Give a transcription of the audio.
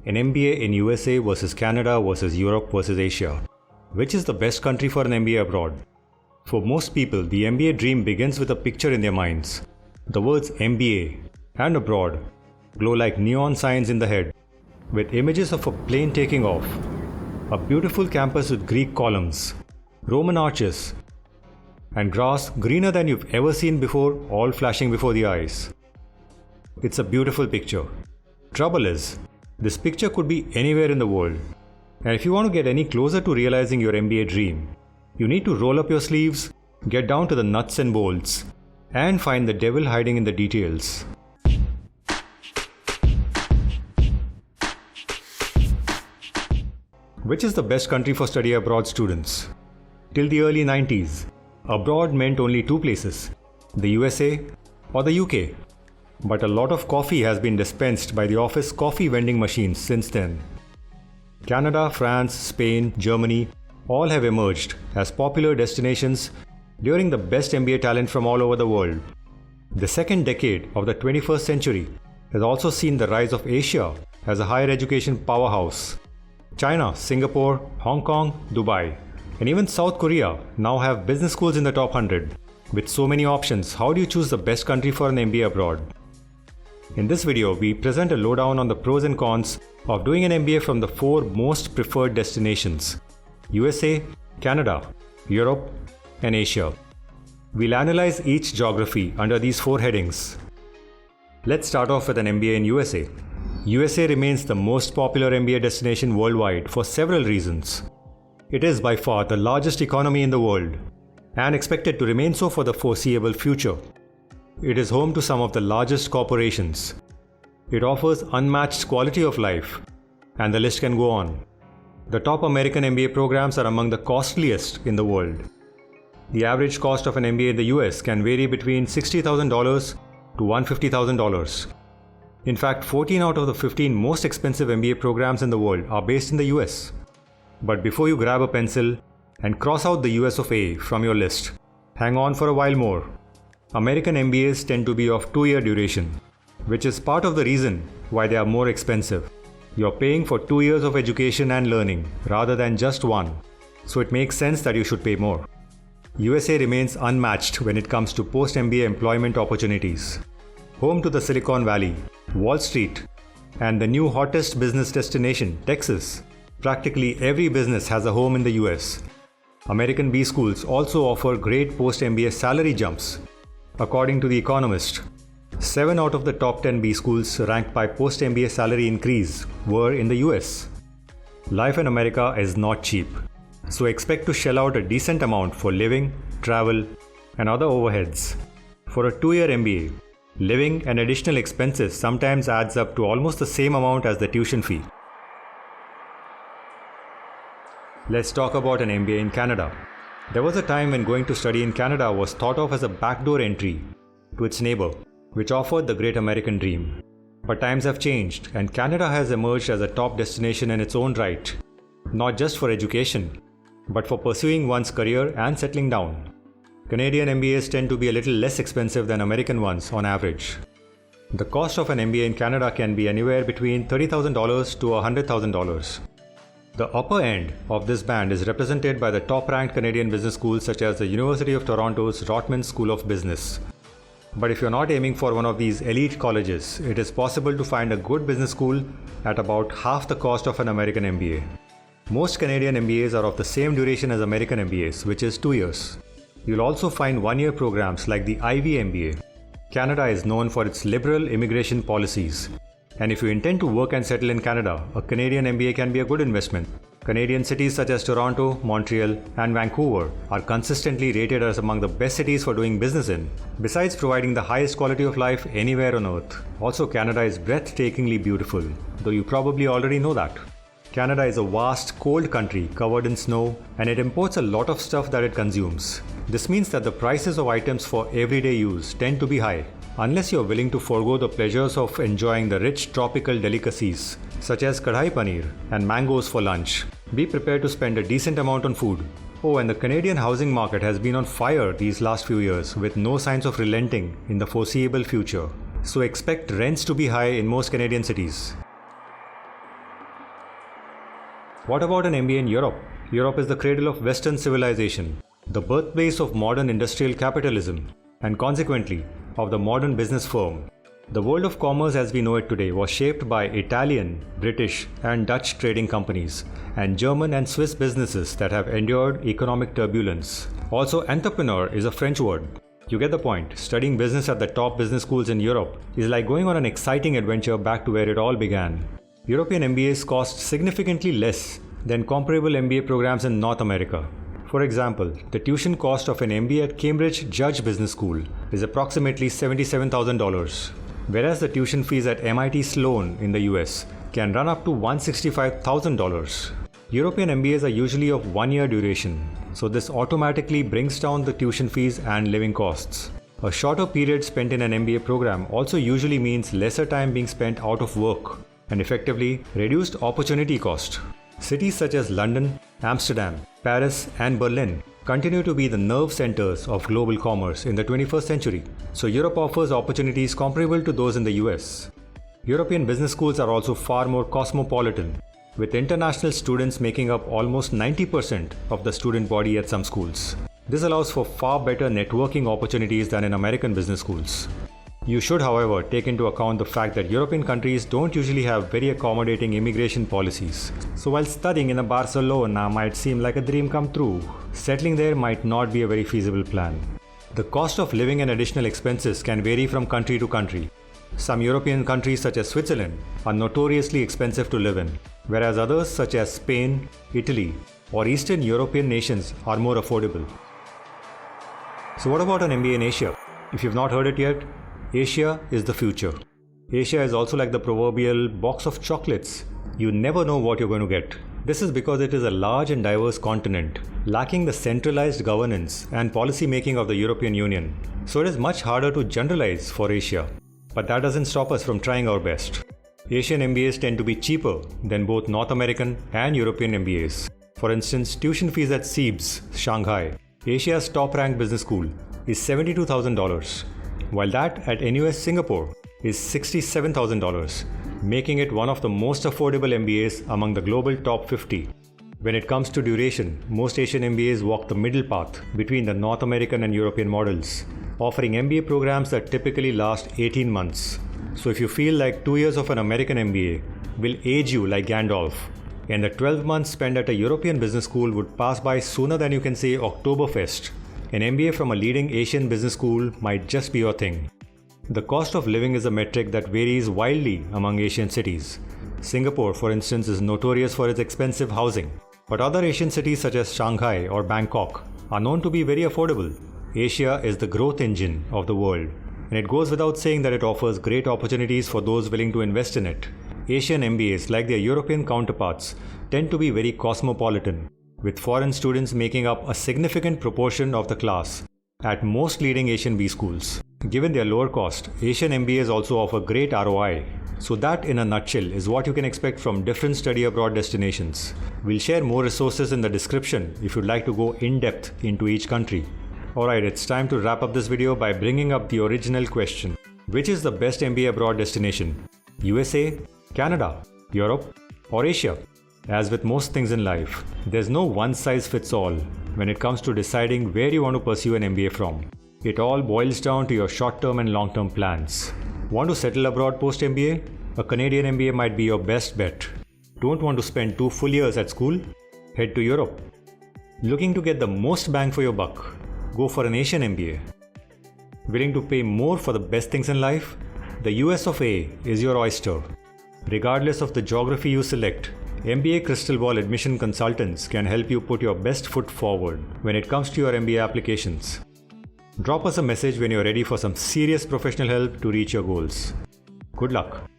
an MBA in USA versus Canada versus Europe versus Asia. Which is the best country for an MBA abroad? For most people, the MBA dream begins with a picture in their minds. The words MBA and abroad glow like neon signs in the head, with images of a plane taking off, a beautiful campus with Greek columns, Roman arches, and grass greener than you've ever seen before, all flashing before the eyes. It's a beautiful picture. Trouble is, this picture could be anywhere in the world. And if you want to get any closer to realizing your MBA dream, you need to roll up your sleeves, get down to the nuts and bolts, and find the devil hiding in the details. Which is the best country for study abroad students? Till the early 90s, abroad meant only two places, the USA or the UK. But a lot of coffee has been dispensed by the office coffee vending machines since then. Canada, France, Spain, Germany all have emerged as popular destinations during the best MBA talent from all over the world. The second decade of the 21st century has also seen the rise of Asia as a higher education powerhouse. China, Singapore, Hong Kong, Dubai, and even South Korea now have business schools in the top 100. With so many options, how do you choose the best country for an MBA abroad? In this video, we present a lowdown on the pros and cons of doing an MBA from the 4 most preferred destinations: USA, Canada, Europe, and Asia. We'll analyze each geography under these 4 headings. Let's start off with an MBA in USA. USA remains the most popular MBA destination worldwide for several reasons. It is by far the largest economy in the world and expected to remain so for the foreseeable future. It is home to some of the largest corporations. It offers unmatched quality of life, and the list can go on. The top American MBA programs are among the costliest in the world. The average cost of an MBA in the US can vary between $60,000 to $150,000. In fact, 14 out of the 15 most expensive MBA programs in the world are based in the US. But before you grab a pencil and cross out the US of A from your list, hang on for a while more. American MBAs tend to be of 2-year duration, which is part of the reason why they are more expensive. You're paying for 2 years of education and learning rather than just 1, so it makes sense that you should pay more. USA remains unmatched when it comes to post-MBA employment opportunities. Home to the Silicon Valley, Wall Street, and the new hottest business destination, Texas, practically every business has a home in the US. American B schools also offer great post-MBA salary jumps. According to The Economist, 7 out of the top 10 B schools ranked by post-MBA salary increase were in the US. Life in America is not cheap, so expect to shell out a decent amount for living, travel, and other overheads. For a 2-year MBA, living and additional expenses sometimes adds up to almost the same amount as the tuition fee. Let's talk about an MBA in Canada. There was a time when going to study in Canada was thought of as a backdoor entry to its neighbor, which offered the great American dream. But times have changed, and Canada has emerged as a top destination in its own right, not just for education, but for pursuing one's career and settling down. Canadian MBAs tend to be a little less expensive than American ones on average. The cost of an MBA in Canada can be anywhere between $30,000 to $100,000. The upper end of this band is represented by the top-ranked Canadian business schools such as the University of Toronto's Rotman School of Business. But if you're not aiming for one of these elite colleges, it is possible to find a good business school at about half the cost of an American MBA. Most Canadian MBAs are of the same duration as American MBAs, which is 2 years. You'll also find 1-year programs like the Ivy MBA. Canada is known for its liberal immigration policies. And if you intend to work and settle in Canada, a Canadian MBA can be a good investment. Canadian cities such as Toronto, Montreal, and Vancouver are consistently rated as among the best cities for doing business in, besides providing the highest quality of life anywhere on earth. Also, Canada is breathtakingly beautiful, though you probably already know that. Canada is a vast, cold country covered in snow, and it imports a lot of stuff that it consumes. This means that the prices of items for everyday use tend to be high. Unless you're willing to forego the pleasures of enjoying the rich tropical delicacies such as kadhai paneer and mangoes for lunch, be prepared to spend a decent amount on food. Oh, and the Canadian housing market has been on fire these last few years with no signs of relenting in the foreseeable future. So expect rents to be high in most Canadian cities. What about an MBA in Europe? Europe is the cradle of Western civilization, the birthplace of modern industrial capitalism, and consequently, of the modern business firm. The world of commerce as we know it today was shaped by Italian, British, and Dutch trading companies, and German and Swiss businesses that have endured economic turbulence. Also, entrepreneur is a French word. You get the point. Studying business at the top business schools in Europe is like going on an exciting adventure back to where it all began. European MBAs cost significantly less than comparable MBA programs in North America. For example, the tuition cost of an MBA at Cambridge Judge Business School is approximately $77,000, whereas the tuition fees at MIT Sloan in the US can run up to $165,000. European MBAs are usually of 1-year duration, so this automatically brings down the tuition fees and living costs. A shorter period spent in an MBA program also usually means lesser time being spent out of work and effectively reduced opportunity cost. Cities such as London, Amsterdam, Paris, and Berlin continue to be the nerve centers of global commerce in the 21st century, so Europe offers opportunities comparable to those in the US. European business schools are also far more cosmopolitan, with international students making up almost 90% of the student body at some schools. This allows for far better networking opportunities than in American business schools. You should, however, take into account the fact that European countries don't usually have very accommodating immigration policies. So while studying in Barcelona might seem like a dream come true, settling there might not be a very feasible plan. The cost of living and additional expenses can vary from country to country. Some European countries such as Switzerland are notoriously expensive to live in, whereas others such as Spain, Italy, or Eastern European nations are more affordable. So what about an MBA in Asia? If you've not heard it yet, Asia is the future. Asia is also like the proverbial box of chocolates. You never know what you're going to get. This is because it is a large and diverse continent, lacking the centralized governance and policy making of the European Union. So it is much harder to generalize for Asia. But that doesn't stop us from trying our best. Asian MBAs tend to be cheaper than both North American and European MBAs. For instance, tuition fees at SEABS, Shanghai, Asia's top-ranked business school, is $72,000, while that at NUS Singapore is $67,000, making it one of the most affordable MBAs among the global top 50. When it comes to duration, most Asian MBAs walk the middle path between the North American and European models, offering MBA programs that typically last 18 months. So if you feel like 2 years of an American MBA will age you like Gandalf, and the 12 months spent at a European business school would pass by sooner than you can say Oktoberfest, an MBA from a leading Asian business school might just be your thing. The cost of living is a metric that varies wildly among Asian cities. Singapore, for instance, is notorious for its expensive housing, but other Asian cities such as Shanghai or Bangkok are known to be very affordable. Asia is the growth engine of the world, and it goes without saying that it offers great opportunities for those willing to invest in it. Asian MBAs, like their European counterparts, tend to be very cosmopolitan, with foreign students making up a significant proportion of the class at most leading Asian B schools. Given their lower cost, Asian MBAs also offer great ROI. So that in a nutshell is what you can expect from different study abroad destinations. We'll share more resources in the description if you'd like to go in depth into each country. Alright, it's time to wrap up this video by bringing up the original question. Which is the best MBA abroad destination? USA, Canada, Europe, or Asia? As with most things in life, there's no one-size-fits-all when it comes to deciding where you want to pursue an MBA from. It all boils down to your short-term and long-term plans. Want to settle abroad post-MBA? A Canadian MBA might be your best bet. Don't want to spend 2 full years at school? Head to Europe. Looking to get the most bang for your buck? Go for an Asian MBA. Willing to pay more for the best things in life? The US of A is your oyster. Regardless of the geography you select, MBA Crystal Ball admission consultants can help you put your best foot forward when it comes to your MBA applications. Drop us a message when you're ready for some serious professional help to reach your goals. Good luck.